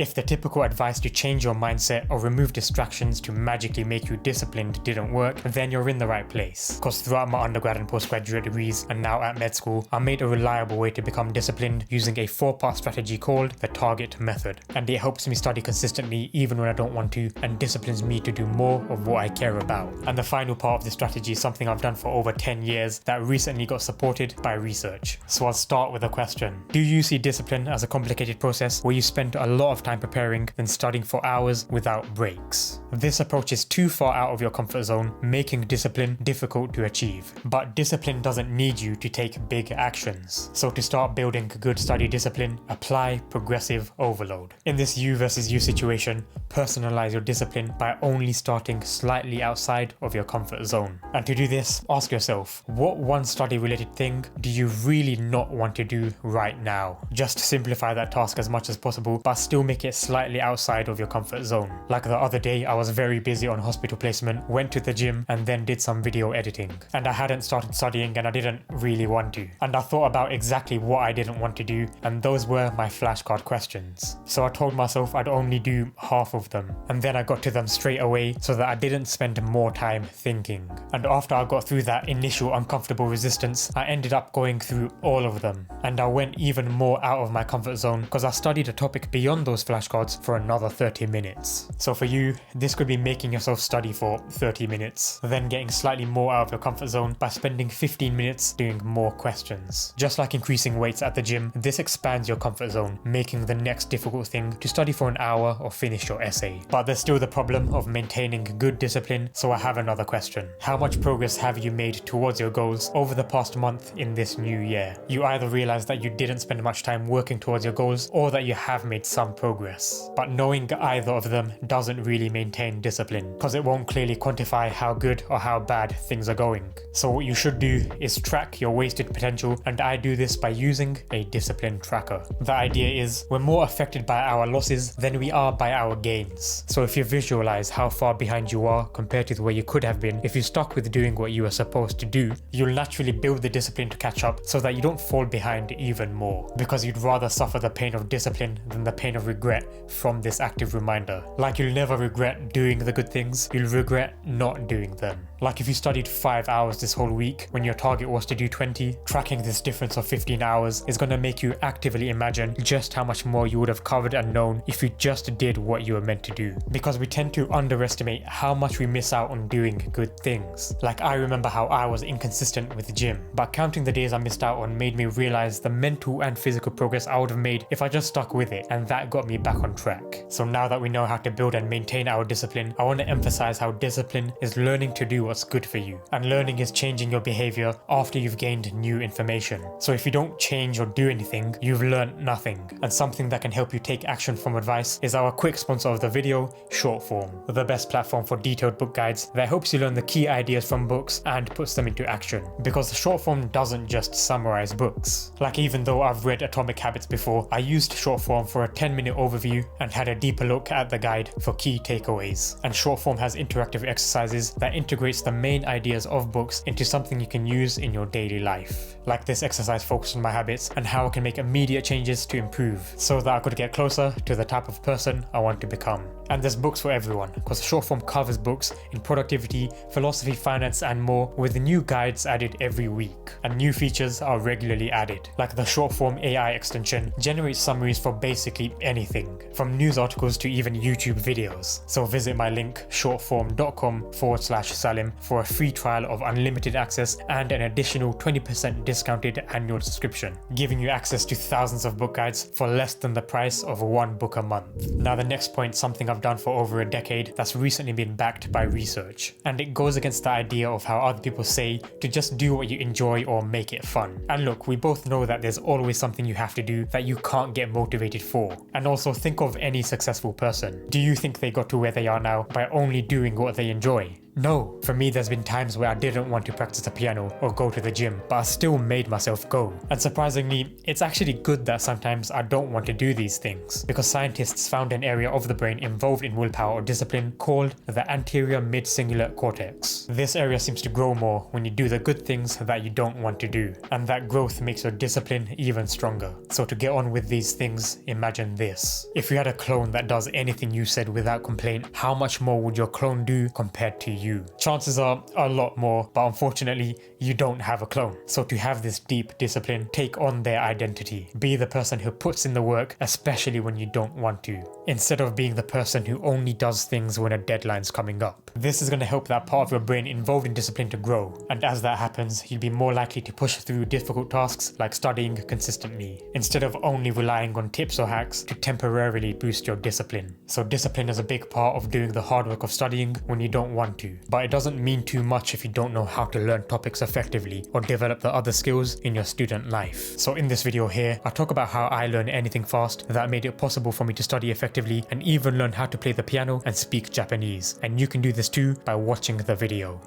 If the typical advice to change your mindset or remove distractions to magically make you disciplined didn't work, then you're in the right place. Because throughout my undergrad and postgraduate degrees and now at med school, I made a reliable way to become disciplined using a 4-part strategy called the Target Method. And it helps me study consistently even when I don't want to, and disciplines me to do more of what I care about. And the final part of this strategy is something I've done for over 10 years that recently got supported by research. So I'll start with a question. Do you see discipline as a complicated process where you spend a lot of time preparing, then studying for hours without breaks? This approach is too far out of your comfort zone, making discipline difficult to achieve. But discipline doesn't need you to take big actions. So to start building good study discipline, apply progressive overload. In this you versus you situation, personalize your discipline by only starting slightly outside of your comfort zone. And to do this, ask yourself, what one study related thing do you really not want to do right now? Just simplify that task as much as possible, but still make it slightly outside of your comfort zone. Like the other day, I was very busy on hospital placement, went to the gym, and then did some video editing. And I hadn't started studying and I didn't really want to. And I thought about exactly what I didn't want to do, and those were my flashcard questions. So I told myself I'd only do half of them, and then I got to them straight away so that I didn't spend more time thinking. And after I got through that initial uncomfortable resistance, I ended up going through all of them. And I went even more out of my comfort zone because I studied a topic beyond those flashcards for another 30 minutes. So for you, this could be making yourself study for 30 minutes, then getting slightly more out of your comfort zone by spending 15 minutes doing more questions. Just like increasing weights at the gym, this expands your comfort zone, making the next difficult thing to study for an hour or finish your essay. But there's still the problem of maintaining good discipline, so I have another question. How much progress have you made towards your goals over the past month in this new year? You either realize that you didn't spend much time working towards your goals, or that you have made some progress. But knowing either of them doesn't really maintain discipline, because it won't clearly quantify how good or how bad things are going. So what you should do is track your wasted potential, and I do this by using a discipline tracker. The idea is we're more affected by our losses than we are by our gains. So if you visualize how far behind you are compared to where you could have been if you stuck with doing what you were supposed to do, you'll naturally build the discipline to catch up so that you don't fall behind even more, because you'd rather suffer the pain of discipline than the pain of regret from this active reminder. Like you'll never regret doing the good things, you'll regret not doing them. Like if you studied 5 hours this whole week when your target was to do 20, tracking this difference of 15 hours is going to make you actively imagine just how much more you would have covered and known if you just did what you were meant to do. Because we tend to underestimate how much we miss out on doing good things. Like I remember how I was inconsistent with the gym, but counting the days I missed out on made me realize the mental and physical progress I would have made if I just stuck with it, and that got me back on track. So now that we know how to build and maintain our discipline, I want to emphasize how discipline is learning to do what's good for you, and learning is changing your behavior after you've gained new information. So if you don't change or do anything, you've learned nothing. And something that can help you take action from advice is our quick sponsor of the video, Shortform, the best platform for detailed book guides that helps you learn the key ideas from books and puts them into action. Because Shortform doesn't just summarize books. Like even though I've read Atomic Habits before, I used Shortform for a 10-minute overview and had a deeper look at the guide for key takeaways. And Shortform has interactive exercises that integrates the main ideas of books into something you can use in your daily life. Like this exercise focused on my habits and how I can make immediate changes to improve, so that I could get closer to the type of person I want to become. And there's books for everyone, because Shortform covers books in productivity, philosophy, finance, and more, with new guides added every week. And new features are regularly added, like the Shortform AI extension generates summaries for basically anything, from news articles to even YouTube videos. So visit my link shortform.com/Salim for a free trial of unlimited access and an additional 20% discounted annual subscription, giving you access to thousands of book guides for less than the price of one book a month. Now the next point, something I've done for over a decade that's recently been backed by research, and it goes against the idea of how other people say to just do what you enjoy or make it fun. And look, we both know that there's always something you have to do that you can't get motivated for. And also think of any successful person. Do you think they got to where they are now by only doing what they enjoy? No. For me, there's been times where I didn't want to practice the piano or go to the gym, but I still made myself go. And surprisingly, it's actually good that sometimes I don't want to do these things, because scientists found an area of the brain involved in willpower or discipline called the anterior mid-cingulate cortex. This area seems to grow more when you do the good things that you don't want to do, and that growth makes your discipline even stronger. So to get on with these things, imagine this. If you had a clone that does anything you said without complaint, how much more would your clone do compared to you? Chances are a lot more, but unfortunately, you don't have a clone. So to have this deep discipline, take on their identity. Be the person who puts in the work, especially when you don't want to, instead of being the person who only does things when a deadline's coming up. This is going to help that part of your brain involved in discipline to grow, and as that happens, you'll be more likely to push through difficult tasks like studying consistently, instead of only relying on tips or hacks to temporarily boost your discipline. So discipline is a big part of doing the hard work of studying when you don't want to, but it doesn't mean too much if you don't know how to learn topics effectively or develop the other skills in your student life. So in this video here, I talk about how I learned anything fast that made it possible for me to study effectively and even learn how to play the piano and speak Japanese. And you can do this too by watching the video.